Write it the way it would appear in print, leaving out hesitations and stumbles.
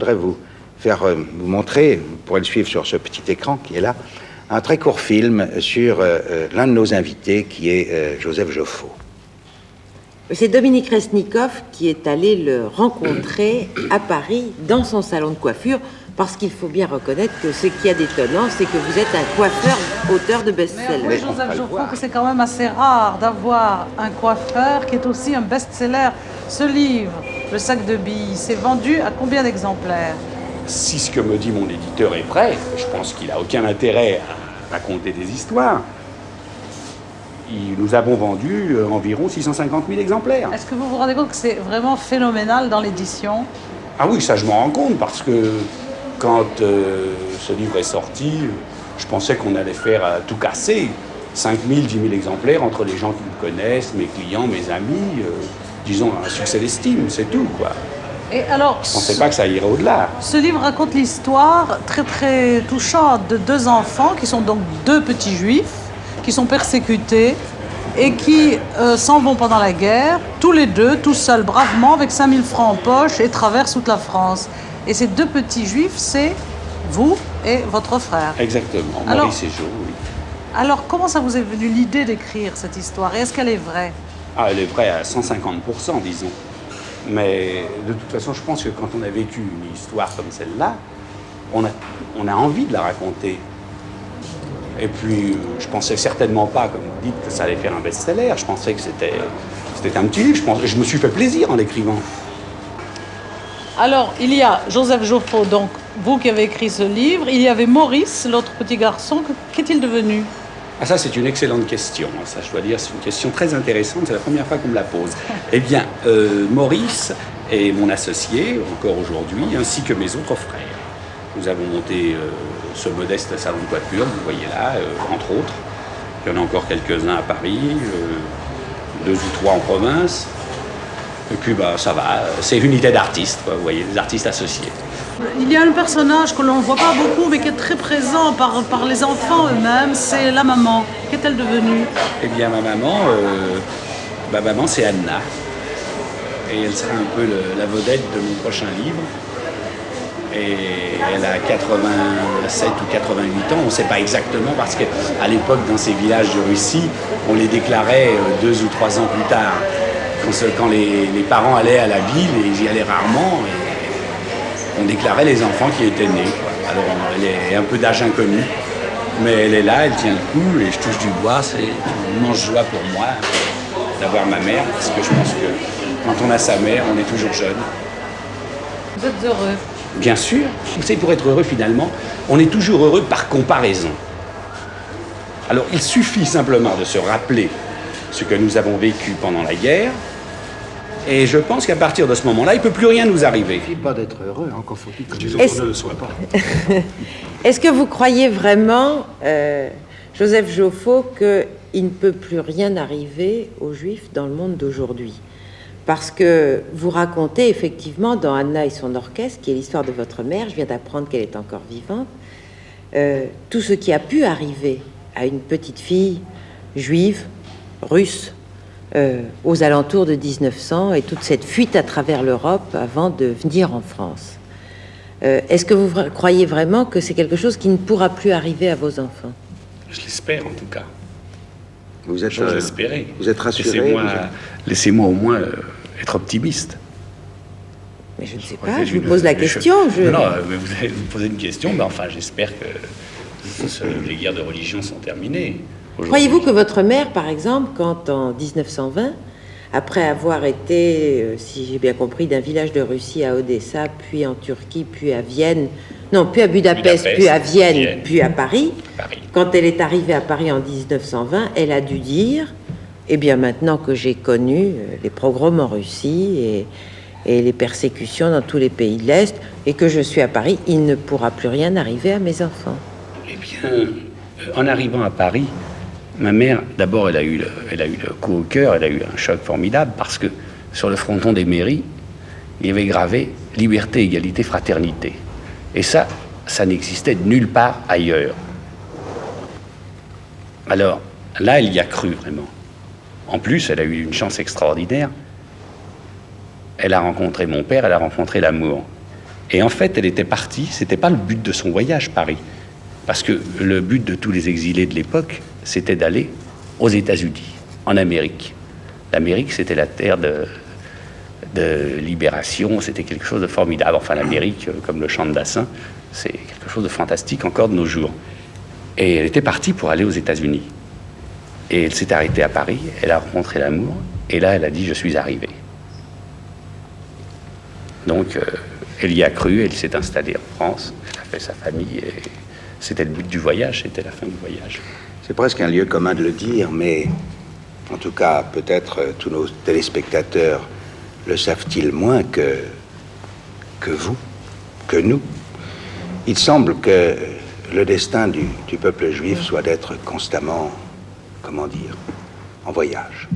voudrais vous faire vous montrer, vous pourrez le suivre sur ce petit écran qui est là, un très court film sur l'un de nos invités qui est Joseph Joffo. C'est Dominique Resnikov qui est allé le rencontrer à Paris dans son salon de coiffure, parce qu'il faut bien reconnaître que ce qui est d'étonnant, c'est que vous êtes un coiffeur, auteur de best-seller. Mais Joseph Joffo, que c'est quand même assez rare d'avoir un coiffeur qui est aussi un best-seller. Ce livre, Le sac de billes, c'est vendu à combien d'exemplaires? Si ce que me dit mon éditeur est vrai, je pense qu'il n'a aucun intérêt à raconter des histoires. Nous avons vendu environ 650 000 exemplaires. Est-ce que vous vous rendez compte que c'est vraiment phénoménal dans l'édition? Ah oui, ça je m'en rends compte, parce que quand ce livre est sorti, je pensais qu'on allait faire tout casser. 5 000, 10 000 exemplaires entre les gens qui me connaissent, mes clients, mes amis. Disons un succès d'estime, c'est tout, quoi. Et alors, je ne pensais pas que ça irait au-delà. Ce livre raconte l'histoire très très touchante de deux enfants qui sont donc deux petits juifs, qui sont persécutés et qui s'en vont pendant la guerre, tous les deux, tout seuls, bravement, avec 5 000 francs en poche, et traversent toute la France. Et ces deux petits juifs, c'est vous et votre frère. Exactement, alors, Maurice et Jo, oui. Alors, comment ça vous est venu l'idée d'écrire cette histoire? Et est-ce qu'elle est vraie? Ah, elle est vraie à 150%, disons. Mais de toute façon, je pense que quand on a vécu une histoire comme celle-là, on a envie de la raconter. Et puis, je pensais certainement pas, comme vous dites, que ça allait faire un best-seller. Je pensais que c'était un petit livre. Je me suis fait plaisir en l'écrivant. Alors, il y a Joseph Joffo, donc vous qui avez écrit ce livre. Il y avait Maurice, l'autre petit garçon. Qu'est-il devenu? Ah, ça, c'est une excellente question. Ça, je dois dire, c'est une question très intéressante. C'est la première fois qu'on me la pose. Eh bien, Maurice est mon associé, encore aujourd'hui, ainsi que mes autres frères. Nous avons monté ce modeste salon de coiffure, vous voyez là, entre autres. Il y en a encore quelques-uns à Paris, 2 ou 3 en province. Et puis, ça va. C'est une unité d'artistes, vous voyez, des artistes associés. Il y a un personnage que l'on ne voit pas beaucoup, mais qui est très présent par les enfants eux-mêmes, c'est la maman. Qu'est-elle devenue? Eh bien, ma maman, c'est Anna. Et elle sera un peu la vedette de mon prochain livre. Et elle a 87 ou 88 ans, on ne sait pas exactement, parce qu'à l'époque, dans ces villages de Russie, on les déclarait 2 ou 3 ans plus tard. Quand les parents allaient à la ville, et ils y allaient rarement, et on déclarait les enfants qui étaient nés, quoi. Alors elle est un peu d'âge inconnu, mais elle est là, elle tient le coup, et je touche du bois. C'est une immense joie pour moi d'avoir ma mère, parce que je pense que quand on a sa mère, on est toujours jeune. Vous êtes heureux? Bien sûr. Vous savez, pour être heureux, finalement, on est toujours heureux par comparaison. Alors, il suffit simplement de se rappeler ce que nous avons vécu pendant la guerre, et je pense qu'à partir de ce moment-là, il ne peut plus rien nous arriver. Il ne suffit pas d'être heureux, encore faut-il que les autres ne le soient pas. Est-ce que vous croyez vraiment, Joseph Joffo, qu'il ne peut plus rien arriver aux Juifs dans le monde d'aujourd'hui? Parce que vous racontez effectivement dans Anna et son orchestre, qui est l'histoire de votre mère, je viens d'apprendre qu'elle est encore vivante, tout ce qui a pu arriver à une petite fille juive, russe, aux alentours de 1900, et toute cette fuite à travers l'Europe avant de venir en France. Est-ce que vous croyez vraiment que c'est quelque chose qui ne pourra plus arriver à vos enfants? Je l'espère en tout cas. Vous êtes, j'ose espérer. Vous êtes rassuré? Laissez-moi au moins être optimiste. Mais je ne sais pas, je vous pose la question. Non, mais vous allez me poser une question, mais enfin, j'espère que les guerres de religion sont terminées. Croyez-vous que votre mère, par exemple, quand en 1920, après avoir été, si j'ai bien compris, d'un village de Russie à Odessa, puis en Turquie, puis à Vienne, non, puis à Budapest, puis à Vienne, puis à Paris, quand elle est arrivée à Paris en 1920, elle a dû dire, eh bien maintenant que j'ai connu les pogroms en Russie et les persécutions dans tous les pays de l'Est, et que je suis à Paris, il ne pourra plus rien arriver à mes enfants. Eh bien, en arrivant à Paris, ma mère, d'abord, elle a eu le coup au cœur, elle a eu un choc formidable, parce que sur le fronton des mairies, il y avait gravé « Liberté, égalité, fraternité ». Et ça n'existait nulle part ailleurs. Alors, là, elle y a cru, vraiment. En plus, elle a eu une chance extraordinaire. Elle a rencontré mon père, elle a rencontré l'amour. Et en fait, elle était partie, c'était pas le but de son voyage, Paris. Parce que le but de tous les exilés de l'époque, c'était d'aller aux États-Unis, en Amérique. L'Amérique, c'était la terre de libération, c'était quelque chose de formidable. Enfin, l'Amérique, comme le chant de Dassin, c'est quelque chose de fantastique encore de nos jours. Et elle était partie pour aller aux États-Unis. Et elle s'est arrêtée à Paris, elle a rencontré l'amour, et là, elle a dit « je suis arrivée ». Donc, elle y a cru, elle s'est installée en France, elle a fait sa famille, et c'était le but du voyage, c'était la fin du voyage. C'est presque un lieu commun de le dire, mais en tout cas, peut-être tous nos téléspectateurs le savent-ils moins que vous, que nous. Il semble que le destin du peuple juif soit d'être constamment, comment dire, en voyage.